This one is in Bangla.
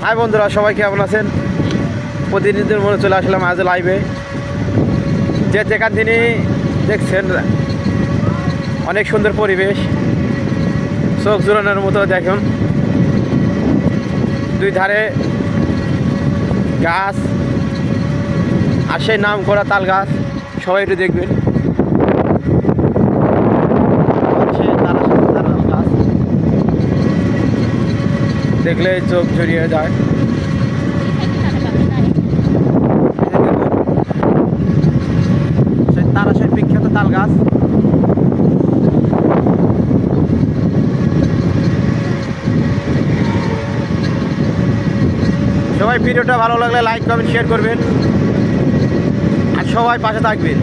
হাই বন্ধুরা, সবাই কেমন আছেন? প্রতিনিধির মনে চলে আসলাম আজ লাইভে। যে যেখান তিনি দেখছেন অনেক সুন্দর পরিবেশ, চোখ জোড়ানোর মতো। দেখুন দুই ধারে গাছ, আর সেই নাম করা তাল গাছ। সবাই একটু দেখবেন। গাছ দেখলে চোখ জড়িয়ে যায়। তারাশের বিখ্যাত তাল গাছ। সবাই ভিডিওটা ভালো লাগলে লাইক কমেন্ট শেয়ার করবেন, আর সবাই পাশে থাকবেন।